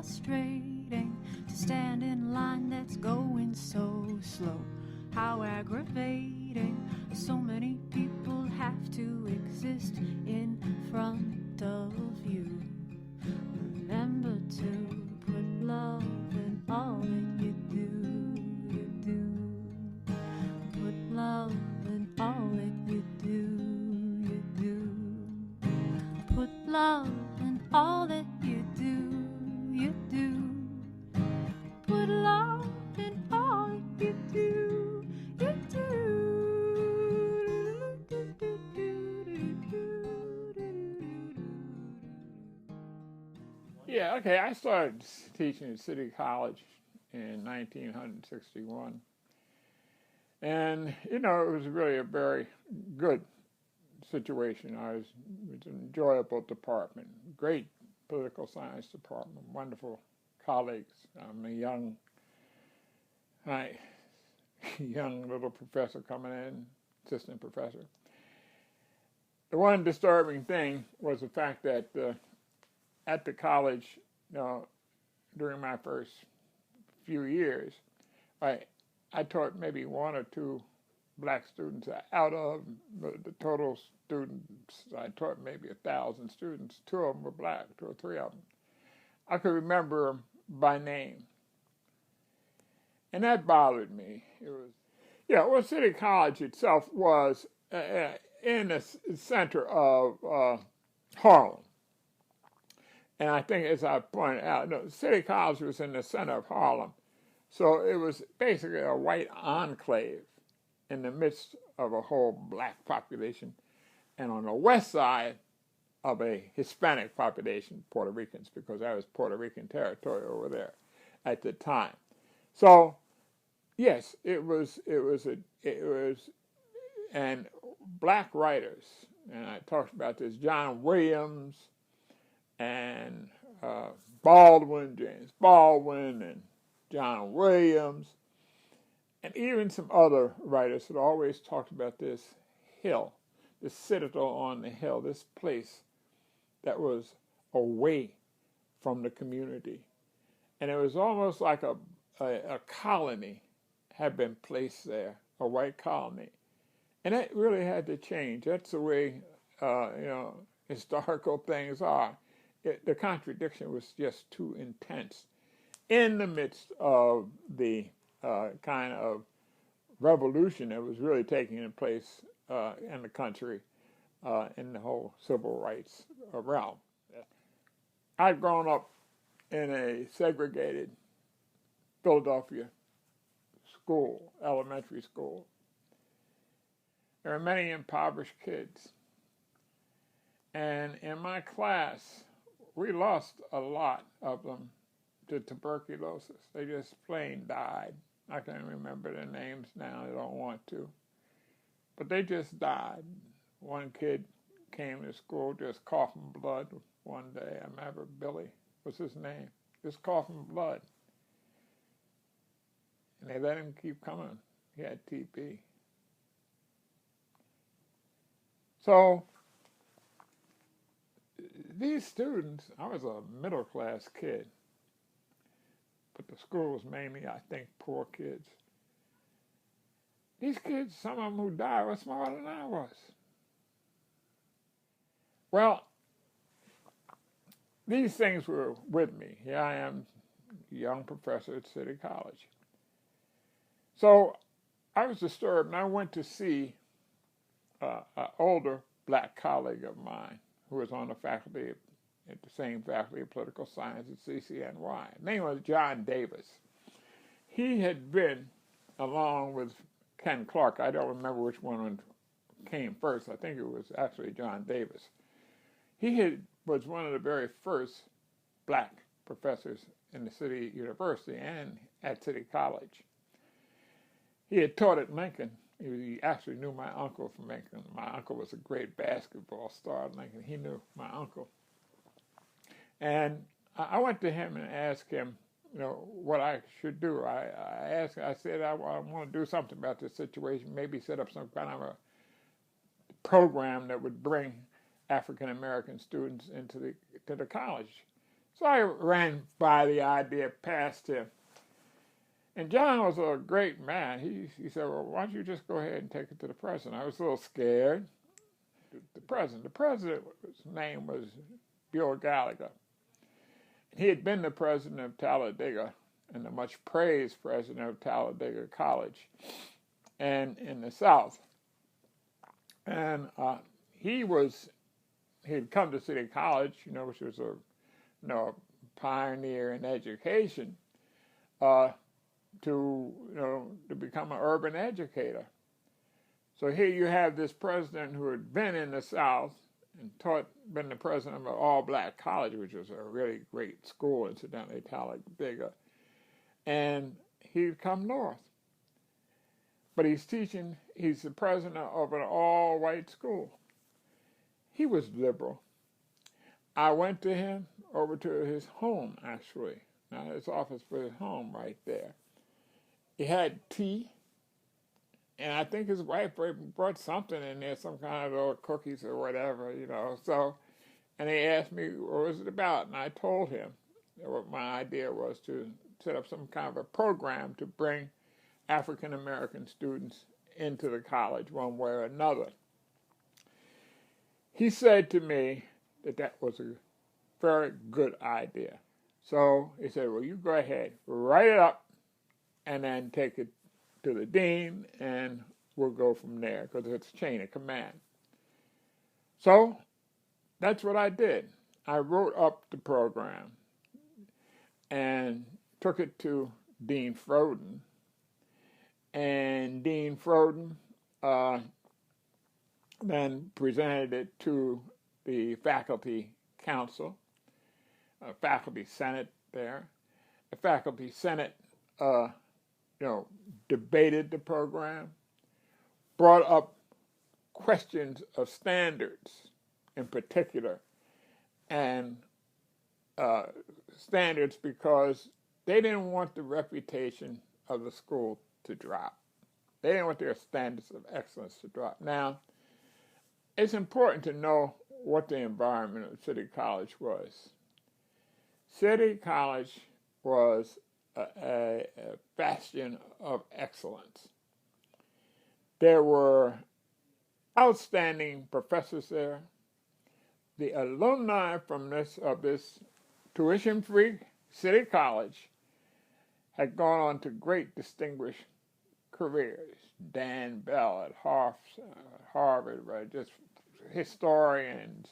frustrating to stand in line that's going so slow. How aggravating so many people have to exist in front of you. Remember to put love in all that you do. Put love in all that you do. Put love in all that you do. Put love in all that you do. Yeah, okay, I started teaching at City College in 1961. And, you know, it was really a very good situation. It was an enjoyable department, great political science department, wonderful colleagues. I'm a young little professor coming in, assistant professor. The one disturbing thing was the fact that at the college, you know, during my first few years, I taught maybe one or two black students out of the total students. I taught maybe 1,000 students. 2 of them were black, 2 or 3 of them. I could remember them by name. And that bothered me. Well, City College itself was in the center of Harlem. And I think, as I pointed out, City College was in the center of Harlem. So it was basically a white enclave in the midst of a whole black population, and on the west side of a Hispanic population, Puerto Ricans, because that was Puerto Rican territory over there at the time. So, yes, it was, and black writers, and I talked about this, John Williams and Baldwin, James Baldwin, and John Williams, and even some other writers had always talked about this hill, this citadel on the hill, this place that was away from the community. And it was almost like a colony had been placed there, a white colony. And that really had to change. That's the way, historical things are. The contradiction was just too intense in the midst of the kind of revolution that was really taking place in the country in the whole civil rights realm. I'd grown up in a segregated Philadelphia school, elementary school. There were many impoverished kids. And in my class, we lost a lot of them to tuberculosis. They just plain died. I can't remember their names now. I don't want to. But they just died. One kid came to school just coughing blood one day. I remember Billy was his name. Just coughing blood. And they let him keep coming. He had TB. So these students, I was a middle-class kid, but the school was mainly, I think, poor kids. These kids, some of them who died, were smarter than I was. Well, these things were with me. Here I am, a young professor at City College. So I was disturbed, and I went to see an older black colleague of mine who was on the faculty, at the same faculty of political science at CCNY. His name was John Davis. He had been, along with Ken Clark, I don't remember which one came first. I think it was actually John Davis. He was one of the very first black professors in the City University and at City College. He had taught at Lincoln. He actually knew my uncle from Lincoln. My uncle was a great basketball star at Lincoln. He knew my uncle. And I went to him and asked him, what I should do. I said, I want to do something about this situation, maybe set up some kind of a program that would bring African-American students into the college. So I ran by the idea past him. And John was a great man. He said, well, why don't you just go ahead and take it to the president? I was a little scared. The president's name was Bill Gallagher. He had been the president of Talladega and the much praised president of Talladega College and in the South. And he'd come to City College, which was a pioneer in education, to become an urban educator. So here you have this president who had been in the South and been the president of an all-black college, which was a really great school, incidentally, Talladega, and he'd come north. But he's the president of an all-white school. He was liberal. I went to him, over to his home, actually. Now, his office was his home right there. He had tea, and I think his wife brought something in there, some kind of little cookies or whatever, So, and he asked me, what was it about? And I told him what my idea was to set up some kind of a program to bring African-American students into the college one way or another. He said to me that was a very good idea. So he said, well, you go ahead, write it up, and then take it to the dean, and we'll go from there, because it's a chain of command. So that's what I did. I wrote up the program and took it to Dean Froden, and Dean Froden then presented it to the faculty council, faculty senate there. The faculty senate, debated the program, brought up questions of standards in particular, and standards because they didn't want the reputation of the school to drop. They didn't want their standards of excellence to drop. Now, it's important to know what the environment of City College was. City College was a bastion of excellence. There were outstanding professors there. The alumni from this tuition-free City College had gone on to great distinguished careers. Dan Ballard, Harvard, just historians,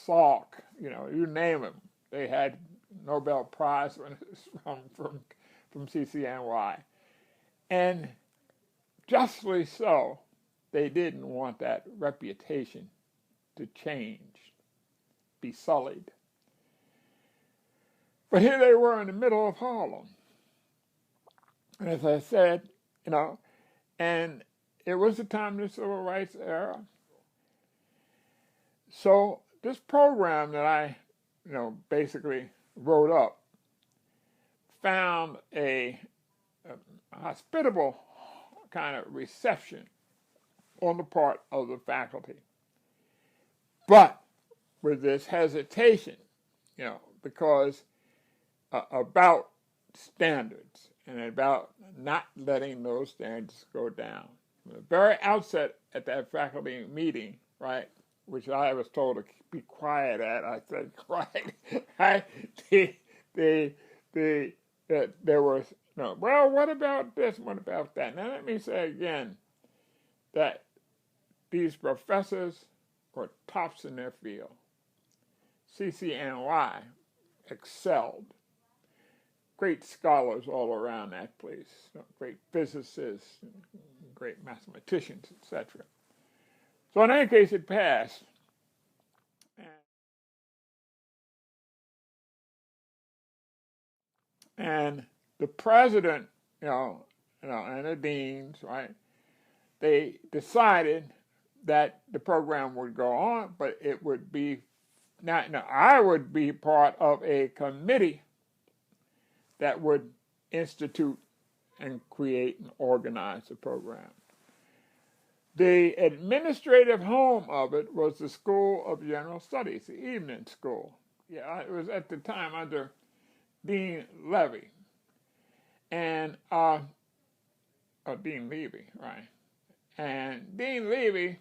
Salk, you name them. They had Nobel Prize from CCNY. And justly so, they didn't want that reputation to change, be sullied. But here they were in the middle of Harlem. And as I said, and it was the time of the Civil Rights era. So this program that I, basically wrote up found a hospitable kind of reception on the part of the faculty. But with this hesitation, because about standards and about not letting those standards go down. From the very outset at that faculty meeting, right, which I was told to be quiet at, I said quiet. There was well, what about this? What about that? Now let me say again that these professors were tops in their field. CCNY excelled. Great scholars all around that place, great physicists, great mathematicians, etc. So in any case, it passed. And the president, and the deans, right, they decided that the program would go on, but it would be I would be part of a committee that would institute and create and organize the program. The administrative home of it was the School of General Studies, the evening school. Yeah, it was at the time under Dean Levy and Dean Levy, right? And Dean Levy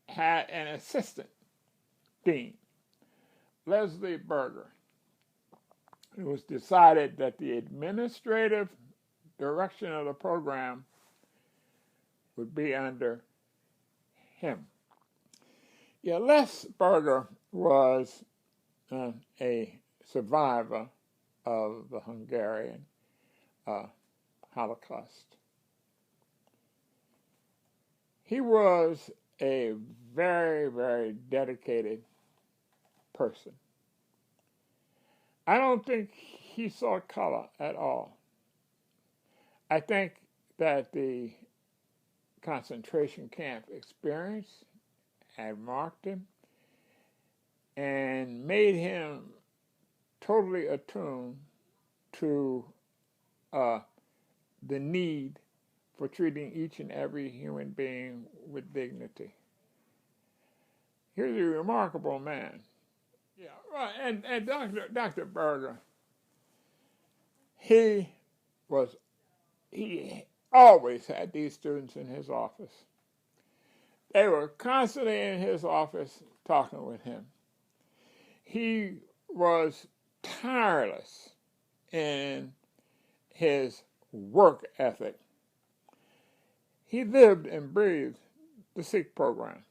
had an assistant dean, Leslie Berger. It was decided that the administrative direction of the program would be under him. Yeah, Les Berger was a survivor of the Hungarian Holocaust. He was a very, very dedicated person. I don't think he saw color at all. I think that the concentration camp experience had marked him and made him totally attuned to the need for treating each and every human being with dignity. Here's a remarkable man. Yeah, right. And Dr. Berger, he always had these students in his office. They were constantly in his office talking with him. He was tireless in his work ethic. He lived and breathed the Sikh program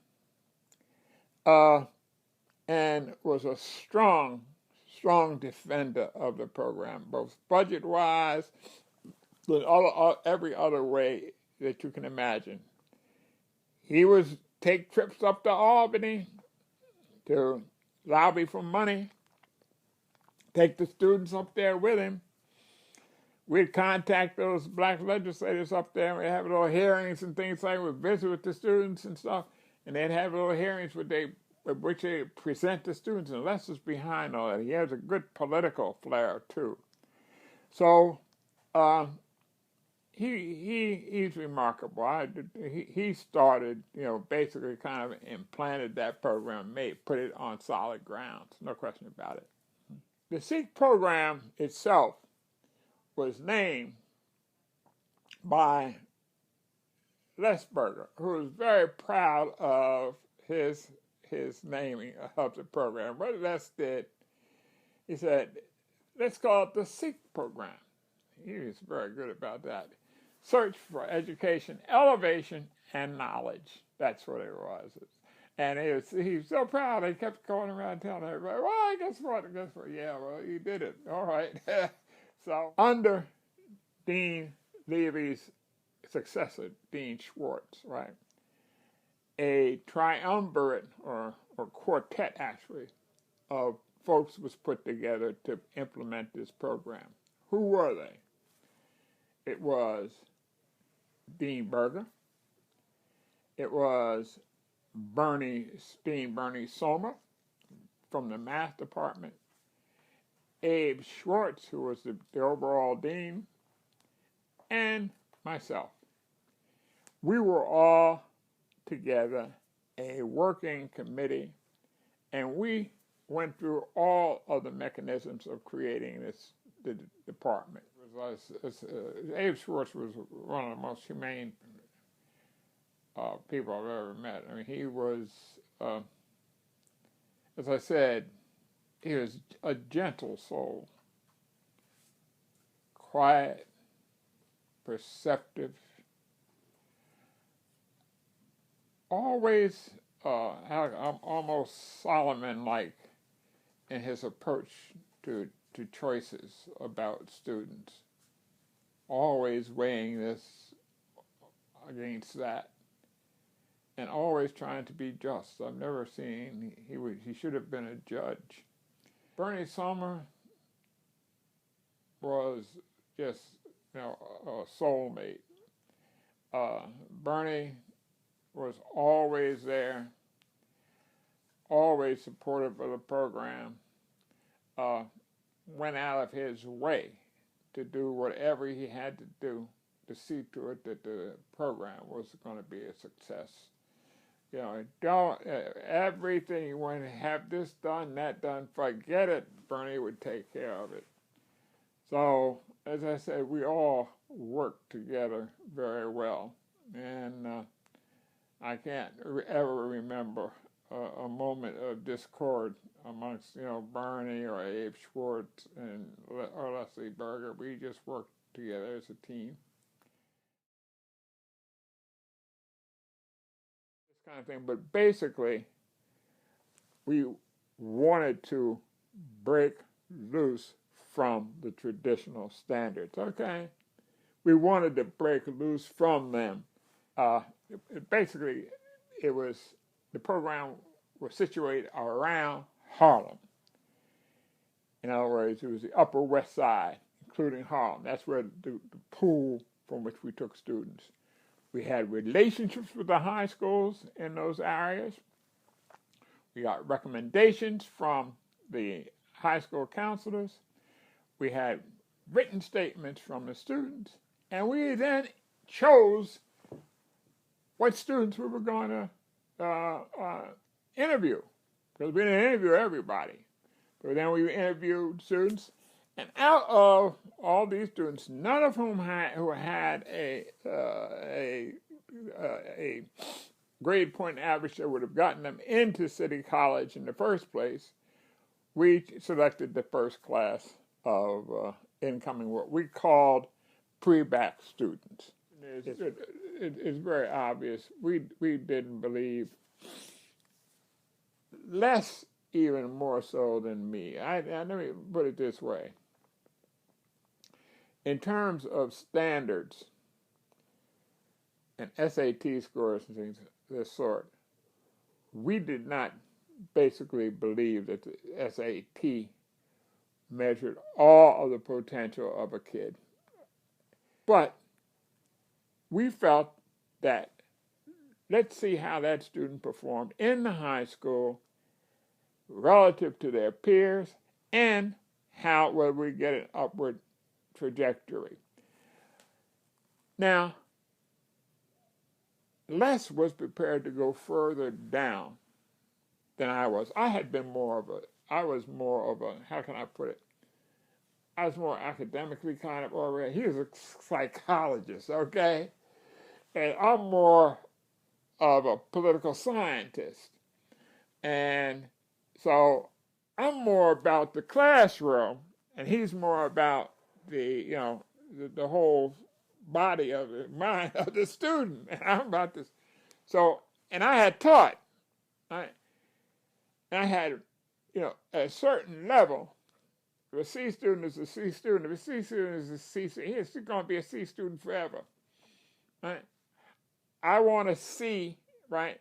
and was a strong defender of the program, both budget-wise, but every other way that you can imagine. He would take trips up to Albany to lobby for money, take the students up there with him. We'd contact those black legislators up there, and we'd have little hearings and things like that. We'd visit with the students and stuff, and they'd have little hearings with which they present the students, and Les was behind all that. He has a good political flair, too. So he's remarkable. He started, basically kind of implanted that program, put it on solid grounds, no question about it. The Sikh program itself was named by Les Berger, who was very proud of his naming of the program. What Les did, he said, let's call it the Sikh program. He was very good about that. Search for education, elevation, and knowledge. That's what it was. And he was so proud, he kept going around telling everybody, well, guess what? Yeah, well, you did it. All right. So under Dean Levy's successor, Dean Schwartz, right, a triumvirate or quartet, actually, of folks was put together to implement this program. Who were they? It was Dean Berger. It was Dean Bernie Sommer from the math department. Abe Schwartz, who was the overall dean, and myself. We were all together, a working committee, and we went through all of the mechanisms of creating the department. Abe Schwartz was one of the most humane people I've ever met. I mean, he was, as I said, he was a gentle soul, quiet, perceptive, always almost Solomon-like in his approach to choices about students, always weighing this against that, and always trying to be just. I've never seen, he should have been a judge. Bernie Sommer was just, a soulmate. Bernie was always there, always supportive of the program, went out of his way to do whatever he had to do to see to it that the program was going to be a success. You know, don't everything you want to have this done, that done. Forget it. Bernie would take care of it. So, as I said, we all worked together very well, and I can't ever remember a moment of discord amongst Bernie or Abe Schwartz or Leslie Berger. We just worked together as a team. This kind of thing, but basically, we wanted to break loose from the traditional standards. Okay, we wanted to break loose from them. Basically, the program was situated around Harlem. In other words, it was the Upper West Side, including Harlem. That's where the pool from which we took students. We had relationships with the high schools in those areas. We got recommendations from the high school counselors. We had written statements from the students. And we then chose what students we were going to interview. Because we didn't interview everybody. But then we interviewed students. And out of all these students, none of whom had a grade point average that would have gotten them into City College in the first place, we selected the first class of incoming, what we called pre-bac students. It's very obvious. We didn't believe, less even more so than me. Let me put it this way. In terms of standards and SAT scores and things of this sort, we did not basically believe that the SAT measured all of the potential of a kid. But we felt that let's see how that student performed in the high school relative to their peers, and how will we get an upward trajectory. Now, Les was prepared to go further down than I was. I was more of a, how can I put it? I was more academically kind of oriented. He was a psychologist, okay? And I'm more of a political scientist. And so I'm more about the classroom, and he's more about the whole body of the mind of the student. And I'm about this. So, and I had taught. I had, at a certain level, if a C student is a C student, if a C student is a C student, he's going to be a C student forever. Right? I want to see, right,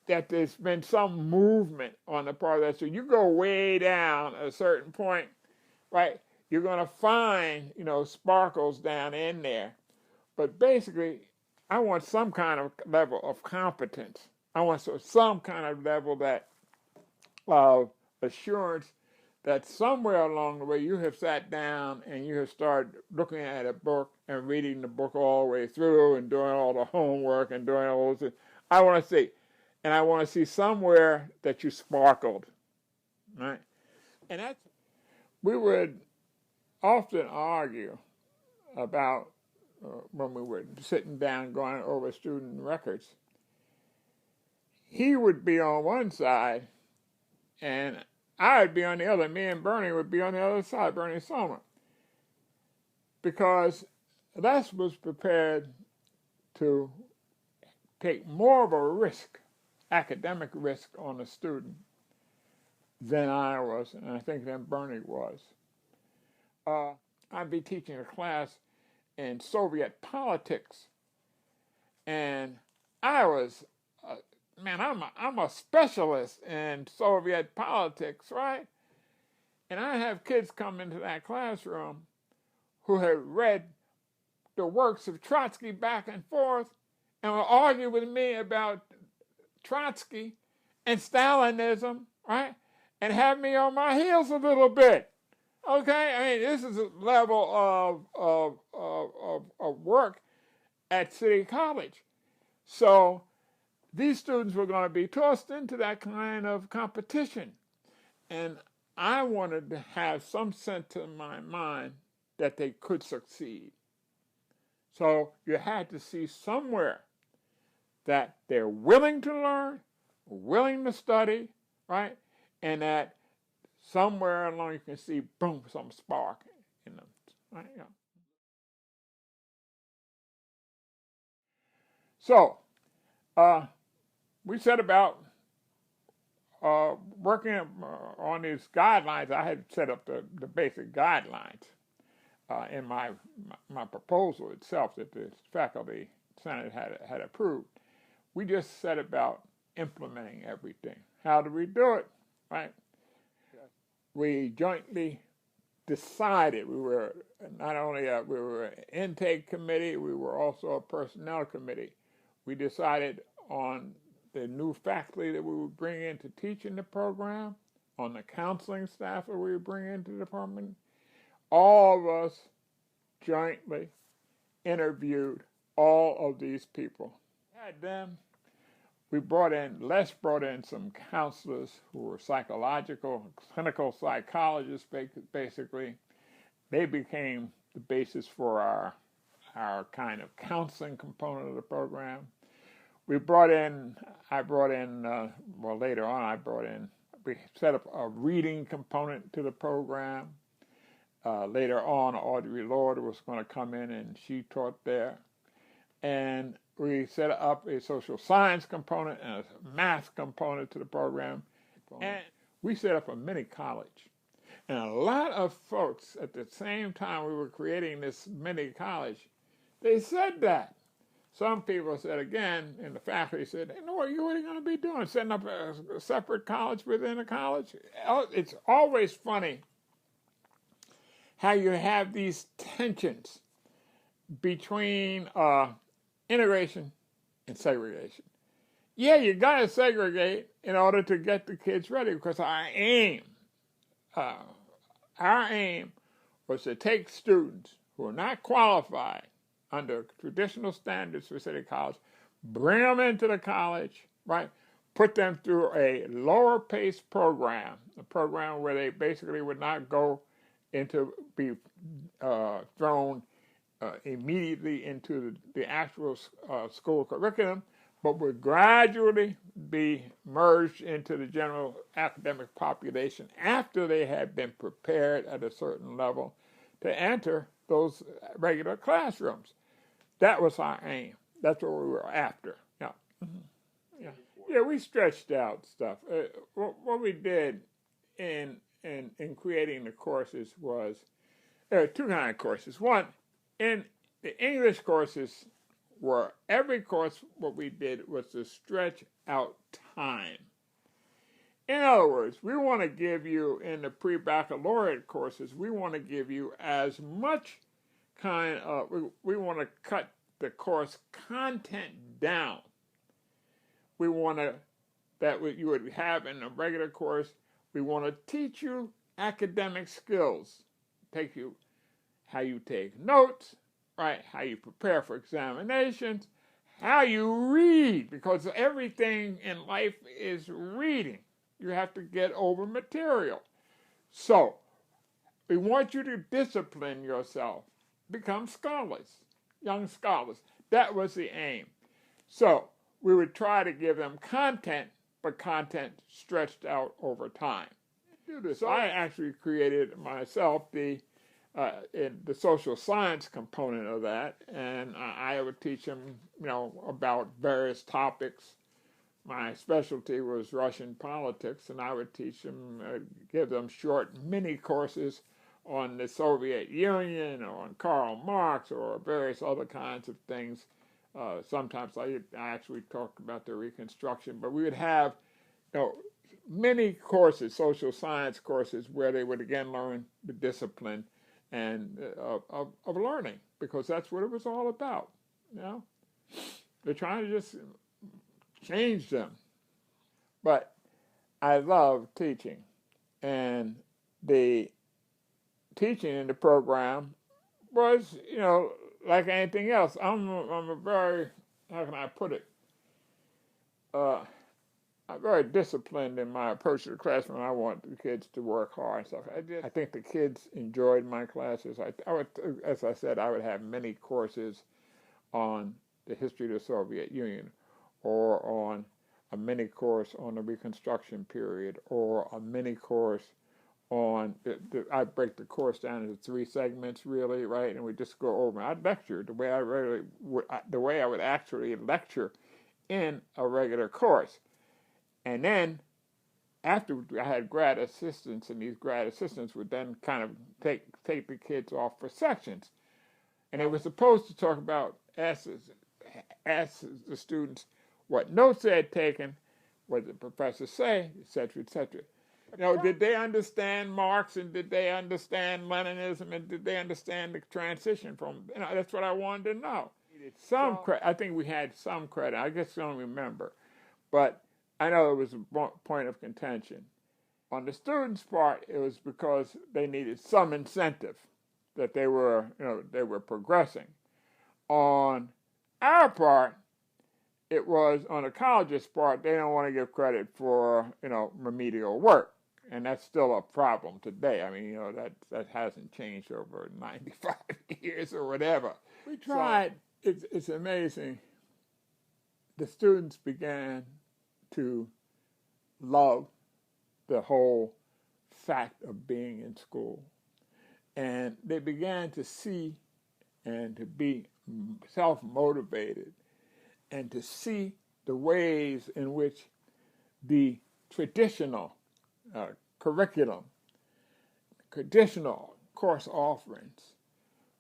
that there's been some movement on the part of that. So you go way down at a certain point, right, you're going to find, sparkles down in there. But basically, I want some kind of level of competence. I want some kind of level of assurance that somewhere along the way you have sat down and you have started looking at a book and reading the book all the way through and doing all the homework and doing all those things. I want to see. And I want to see somewhere that you sparkled, right? And we would often argue about when we were sitting down going over student records. He would be on one side, and I would be on the other. Me and Bernie would be on the other side, Bernie Sommer, because Les was prepared to take more of a risk, academic risk, on a student than I was, and I think than Bernie was. I'd be teaching a class in Soviet politics, and I was, I'm a specialist in Soviet politics, right? And I have kids come into that classroom who had read the works of Trotsky back and forth and will argue with me about Trotsky and Stalinism, right? And have me on my heels a little bit. Okay? I mean, this is a level of work at City College. So these students were going to be tossed into that kind of competition. And I wanted to have some sense in my mind that they could succeed. So you had to see somewhere that they're willing to learn, willing to study, right? And that somewhere along you can see, boom, some spark in them. Right? Yeah. So we set about working on these guidelines. I had set up the basic guidelines in my proposal itself that the faculty senate had approved. We just set about implementing everything. How do we do it? Right? We jointly decided. We were not only we were an intake committee, we were also a personnel committee. We decided on the new faculty that we would bring in to teach in the program, on the counseling staff that we would bring into the department. All of us jointly interviewed all of these people. Had them. Les brought in some counselors who were psychological, clinical psychologists, basically. They became the basis for our kind of counseling component of the program. We set up a reading component to the program. Later on, Audrey Lord was going to come in and she taught there. And we set up a social science component and a math component to the program. And we set up a mini college. And a lot of folks at the same time we were creating this mini college, they said that. Some people said again, and the faculty said, what are you going to be doing? Setting up a separate college within a college? It's always funny how you have these tensions between integration and segregation. Yeah, you got to segregate in order to get the kids ready, because our aim was to take students who are not qualified under traditional standards for city college, bring them into the college, right? Put them through a lower paced program, a program where they basically would not go into be thrown immediately into the actual school curriculum, but would gradually be merged into the general academic population after they had been prepared at a certain level to enter those regular classrooms. That was our aim. That's what we were after. Yeah. Mm-hmm. Yeah, we stretched out stuff. What we did in creating the courses was, there are two kinds of courses. One, in the English courses, every course what we did was to stretch out time. In other words, we want to give you, in the pre-baccalaureate courses, we want to give you as much we want to cut the course content down. We want you would have in a regular course, we want to teach you academic skills, take you how you take notes, right? How you prepare for examinations, how you read, because everything in life is reading. You have to get over material. So, we want you to discipline yourself, become scholars, young scholars. That was the aim. So, we would try to give them content, but content stretched out over time. So I actually created myself in the social science component of that, and I would teach them, about various topics. My specialty was Russian politics, and I would teach them, give them short mini courses on the Soviet Union or on Karl Marx or various other kinds of things. Sometimes I actually talked about the Reconstruction, but we would have, many courses, social science courses, where they would again learn the discipline and of learning, because that's what it was all about. They're trying to just change them. But I love teaching, and the teaching in the program was, like anything else. I'm a very, how can I put it? I'm very disciplined in my approach to the classroom. I want the kids to work hard and stuff. I think the kids enjoyed my classes. I would, as I said, I would have many courses on the history of the Soviet Union, or on a mini course on the Reconstruction period, or a mini course on, I break the course down into 3 segments, really, right? And we just go over. I'd lecture the way the way I would actually lecture in a regular course. And then after I had grad assistants, and these grad assistants would then kind of take the kids off for sections. And they were supposed to talk about, ask the students what notes they had taken, what the professor say, etc., etc. Did they understand Marx, and did they understand Leninism, and did they understand the transition from, that's what I wanted to know. Some credit, I think we had some credit. I just don't remember. But I know it was a point of contention. On the students' part, it was because they needed some incentive that they were progressing. On our part, it was on the college's part, they don't want to give credit for, remedial work. And that's still a problem today. I mean, that hasn't changed over 95 years or whatever. We tried. It's amazing. The students began to love the whole fact of being in school. And they began to see and to be self-motivated and to see the ways in which the traditional curriculum, traditional course offerings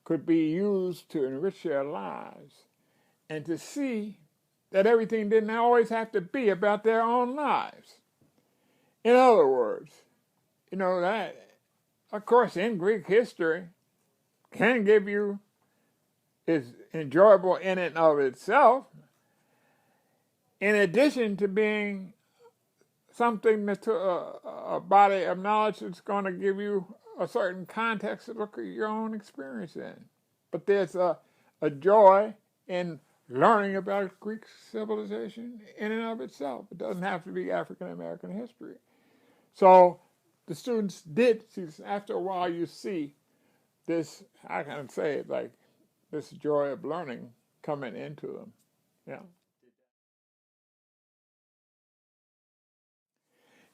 could be used to enrich their lives, and to see that everything didn't always have to be about their own lives. In other words, that, of course, in Greek history can give you, is enjoyable in and of itself, in addition to being something that's a body of knowledge that's going to give you a certain context to look at your own experience in. But there's a joy in learning about Greek civilization in and of itself. It doesn't have to be African American history. So the students did see, after a while you see this, how can I say it, like this joy of learning coming into them. Yeah.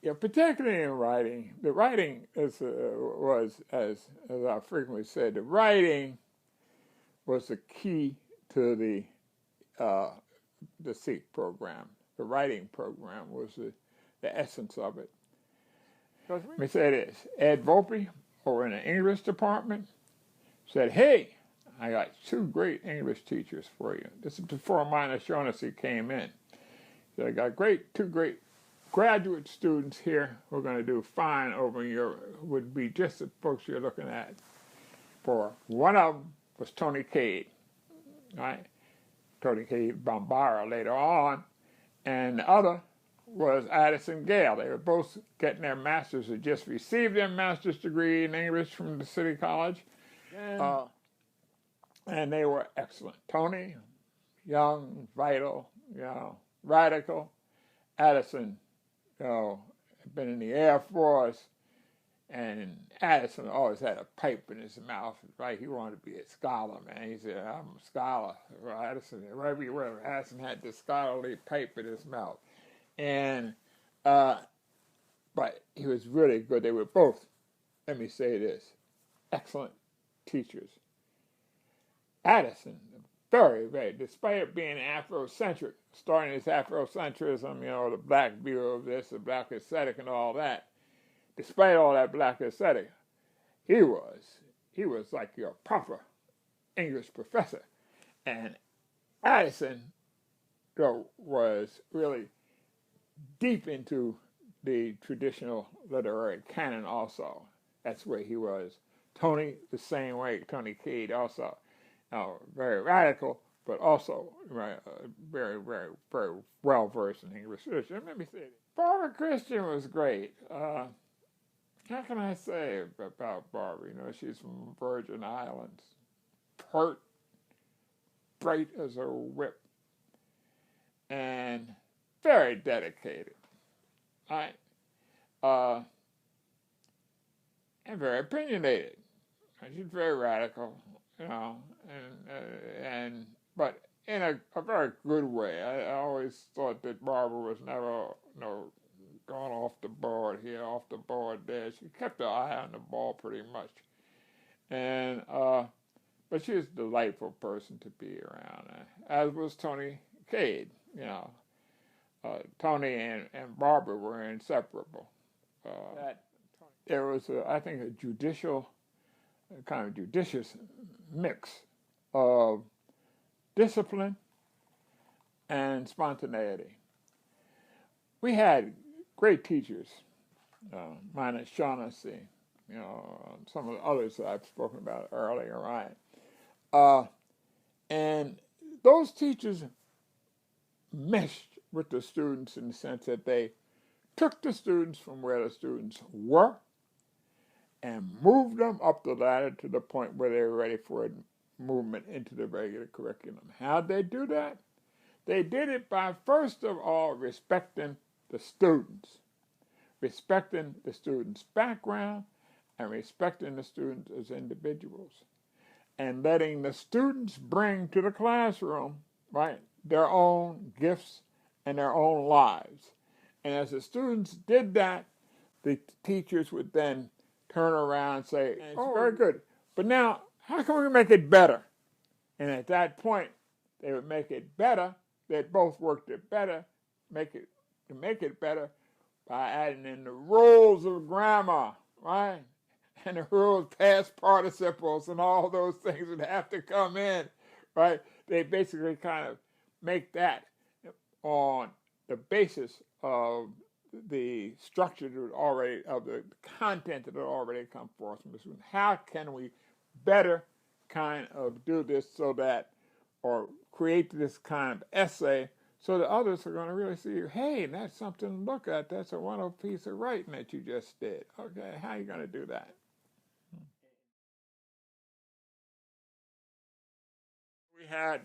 Yeah, particularly in writing. The writing was, as I frequently said, the writing was the key to the SEEK program. The writing program was the essence of it. Let me say this. Ed Volpe, over in the English department, said, hey, I got 2 great English teachers for you. This is before Minor Shaughnessy came in. So I got 2 great graduate students here who are going to do fine over your, would be just the folks you're looking at for. One of them was Tony Cade, right? Tony Cade Bombara later on, and the other was Addison Gale. They were both getting their masters, had just received their master's degree in English from the City College, and they were excellent. Tony, young, vital, radical. Addison, had been in the Air Force, and Addison always had a pipe in his mouth, right? He wanted to be a scholar, man. He said, I'm a scholar. Addison, everywhere, Addison had this scholarly pipe in his mouth. And, but he was really good. They were both, let me say this, excellent teachers. Addison, very, very, despite it being Afrocentric, starting his Afrocentrism, the black view of this, the black aesthetic and all that, despite all that black aesthetic, he was like your proper English professor. And Addison was really deep into the traditional literary canon also. That's where he was. Tony, the same way. Tony Cade also. Very radical, but also very, very, very well-versed in English literature. Let me say it. Barbara Christian was great. How can I say about Barbara? She's from Virgin Islands. Pert, bright as a whip. And very dedicated, right? And very opinionated. She's very radical, you know, but in a very good way. I always thought that Barbara was never, you know, going off the board here, off the board there. She kept her eye on the ball pretty much, and but she was a delightful person to be around, as was Tony Cade. You know, Tony and Barbara were inseparable. There was, I think, a kind of judicious mix of discipline and spontaneity. We had great teachers, minus Shaughnessy, you know, some of the others that I've spoken about earlier, right? And those teachers meshed with the students in the sense that they took the students from where the students were and moved them up the ladder to the point where they were ready for a movement into the regular curriculum. How'd they do that? They did it by, first of all, respecting the students background and respecting the students as individuals, and letting the students bring to the classroom, right, their own gifts and their own lives. And as the students did that, the teachers would then turn around and say, it's very good, but now how can we make it better? And at that point, they would make it better. They'd both worked it better, make it better by adding in the rules of grammar, right? And the rules of past participles and all those things would have to come in, right? They basically kind of make that on the basis of the structure of the content that had already come forth from the student. How can we better kind of do this so that, or create this kind of essay so that others are going to really see, hey, that's something to look at. That's a wonderful piece of writing that you just did. Okay, how are you going to do that? We had,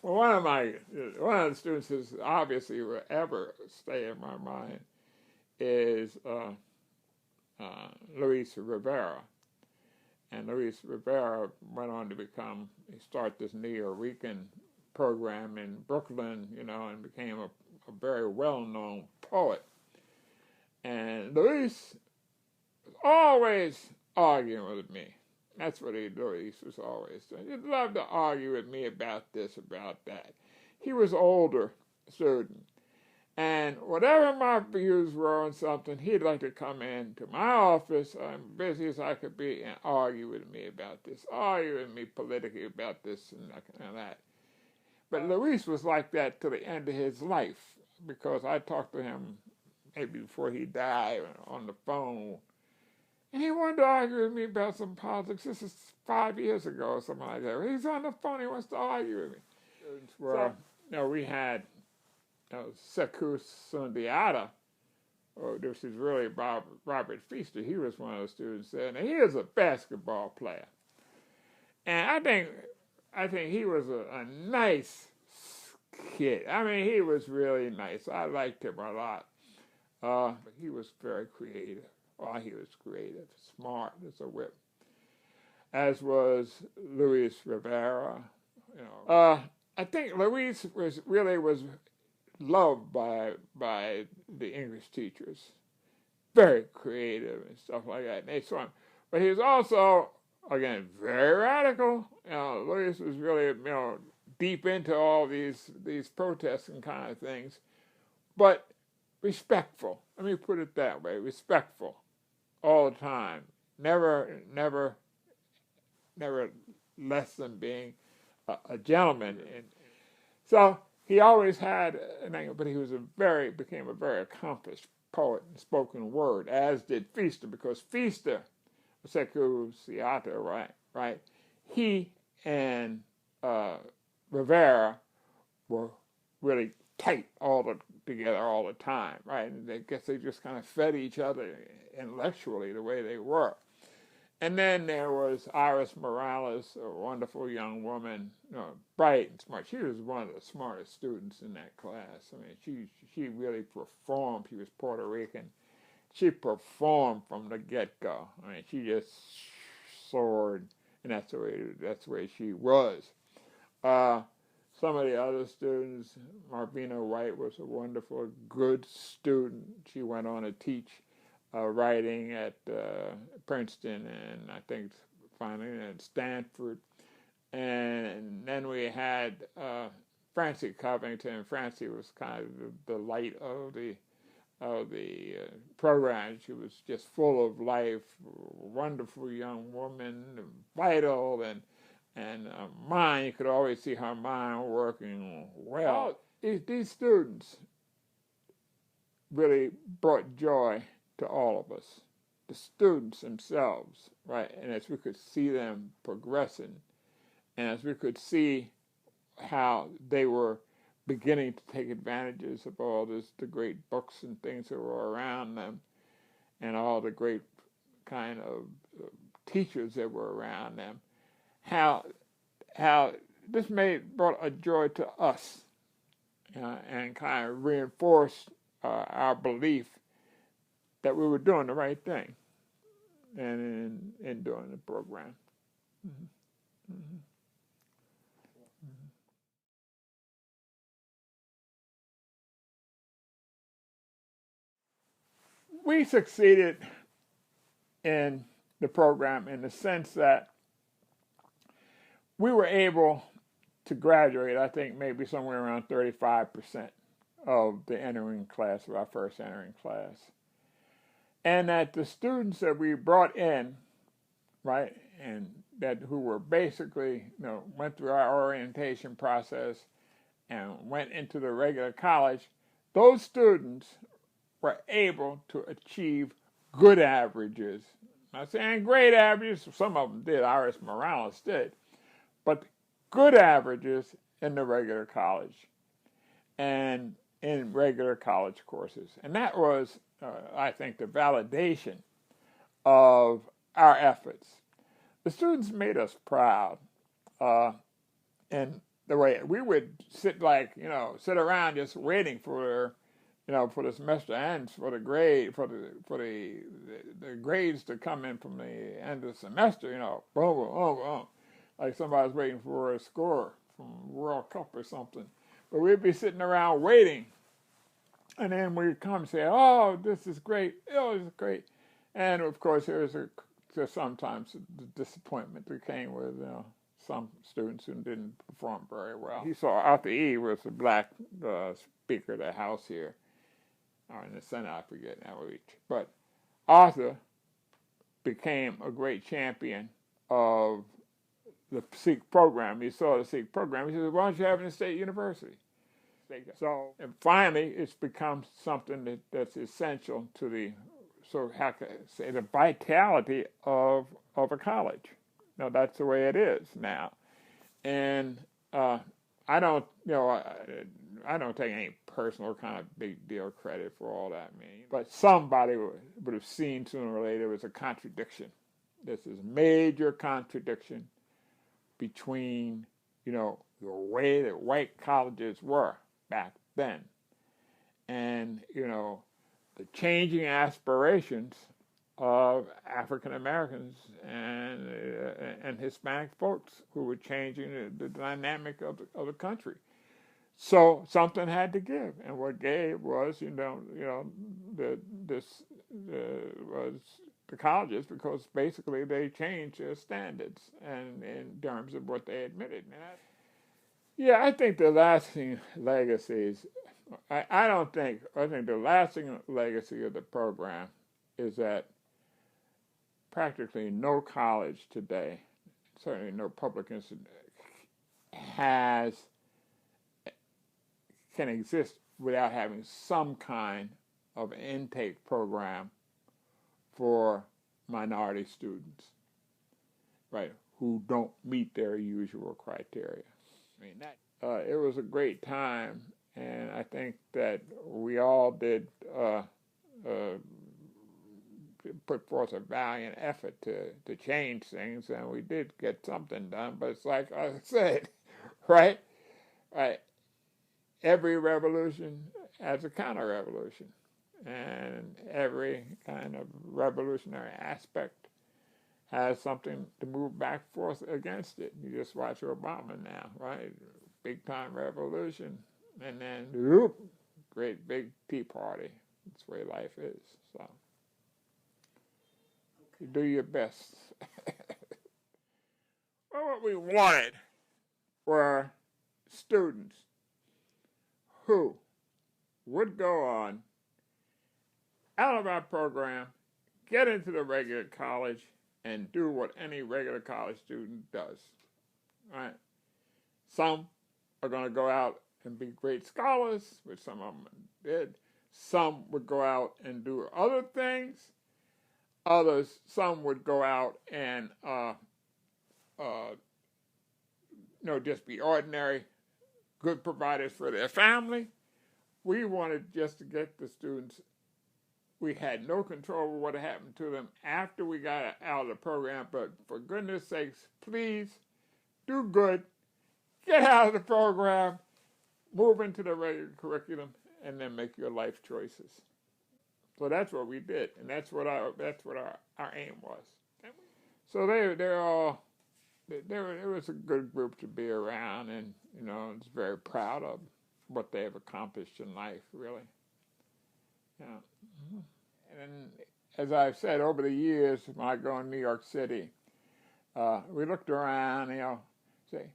well, one of the students who's obviously will ever stay in my mind is Luis Rivera. And Luis Rivera went on to start this Neo-Rican program in Brooklyn, you know, and became a very well-known poet. And Luis was always arguing with me. That's what Luis was always doing. He'd love to argue with me about this, about that. He was older student. And whatever my views were on something, he'd like to come into my office, I'm busy as I could be, and argue with me about this, argue with me politically about this and that. But Luis was like that to the end of his life, because I talked to him maybe before he died on the phone, and he wanted to argue with me about some politics. This is 5 years ago or something like that. He's on the phone, he wants to argue with me. So, you know, we had Sekou Sundiata, which is really Robert Feaster. He was one of the students there, and he was a basketball player. And I think he was a nice kid. I mean, he was really nice. I liked him a lot. But he was very creative. Oh, he was creative, smart as a whip. As was Luis Rivera. You know, I think Luis was loved by the English teachers. Very creative and stuff like that. And they saw him. But he was also, again, very radical. You know, Luis was really, you know, deep into all these protests and kind of things. But respectful. Let me put it that way. Respectful. All the time. Never less than being a gentleman. And so he always had an angle, but he was became a very accomplished poet and spoken word, as did Feaster, because Feaster, Sekou Sundiata, right? He and Rivera were really tight together all the time, right? And I guess they just kind of fed each other intellectually the way they were. And then there was Iris Morales, a wonderful young woman, bright and smart. She was one of the smartest students in that class. I mean, she really performed. She was Puerto Rican. She performed from the get-go. I mean, she just soared, and that's the way she was. Some of the other students, Marvina White was a wonderful, good student. She went on to teach writing at Princeton, and I think finally at Stanford. And then we had Francie Covington. Francie was kind of the light of the program. She was just full of life, wonderful young woman, vital, and mind. You could always see her mind working well. These students really brought joy to all of us, the students themselves, right? And as we could see them progressing, and as we could see how they were beginning to take advantages of all the great books and things that were around them, and all the great kind of teachers that were around them, how this brought a joy to us, and kind of reinforced our belief that we were doing the right thing, and in doing the program. Mm-hmm. Mm-hmm. We succeeded in the program in the sense that we were able to graduate, I think maybe somewhere around 35% of the entering class, of our first entering class. And that the students that we brought in, right, and that who were basically, went through our orientation process and went into the regular college, those students were able to achieve good averages. I'm not saying great averages, some of them did, Iris Morales did, but good averages in the regular college and in regular college courses. And that was, I think, the validation of our efforts. The students made us proud. And the way we would sit around just waiting for the semester ends, for the grades to come in from the end of the semester, boom, boom, boom, boom, like somebody's waiting for a score from World Cup or something. But we'd be sitting around waiting, and then we'd come and say, "Oh, this is great! Oh, this is great!" And of course, there's sometimes the disappointment that came with some students who didn't perform very well. He saw Arthur E. was the black Speaker of the House here, or in the Senate, I forget now which. But Arthur became a great champion of the Sikh program. He saw the Sikh program. He said, "Why don't you have it in a state university?" So, and finally, it's become something that's essential to the vitality of a college. Now, that's the way it is now. And I don't take any personal kind of big deal credit for all that. But somebody would have seen sooner or later it was a contradiction. This is major contradiction between, the way that white colleges were back then and, the changing aspirations of African Americans and Hispanic folks who were changing the dynamic of the country. So something had to give, and what gave was, was the colleges, because basically they changed their standards and in terms of what they admitted. I think the lasting legacies. I think the lasting legacy of the program is that practically no college today, certainly no public institution, can exist without having some kind of intake program for minority students, right, who don't meet their usual criteria. It was a great time, and I think that we all did put forth a valiant effort to change things, and we did get something done. But it's like I said, right? Right. Every revolution has a counter-revolution, and every kind of revolutionary aspect has something to move back forth against it. You just watch Obama now, right? Big-time revolution, and then, whoop, great big Tea Party. That's the way life is. So you do your best. Well, what we wanted were students who would go on out of our program, get into the regular college, and do what any regular college student does. Right? Some are going to go out and be great scholars, which some of them did. Some would go out and do other things. Some would go out and just be ordinary, good providers for their family. We wanted just to get the students. We had no control over what happened to them after we got out of the program, but for goodness sakes, please do good, get out of the program, move into the regular curriculum, and then make your life choices. So that's what we did, and that's what our aim was. So it was a good group to be around, and I was very proud of what they have accomplished in life, really. Yeah. And as I've said over the years, when I go in New York City, we looked around, say,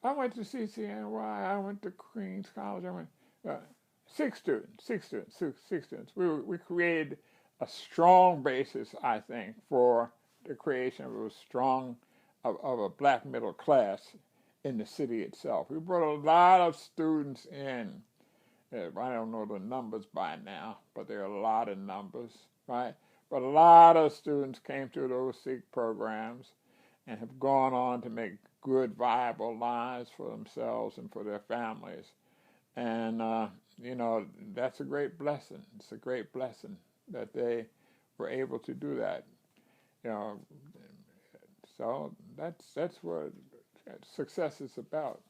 I went to CCNY, I went to Queens College, I went, six students. We created a strong basis, I think, for the creation of a black middle class in the city itself. We brought a lot of students in. I don't know the numbers by now, but there are a lot of numbers, right? But a lot of students came through those SEEK programs and have gone on to make good, viable lives for themselves and for their families. And, that's a great blessing. It's a great blessing that they were able to do that. So that's what success is about.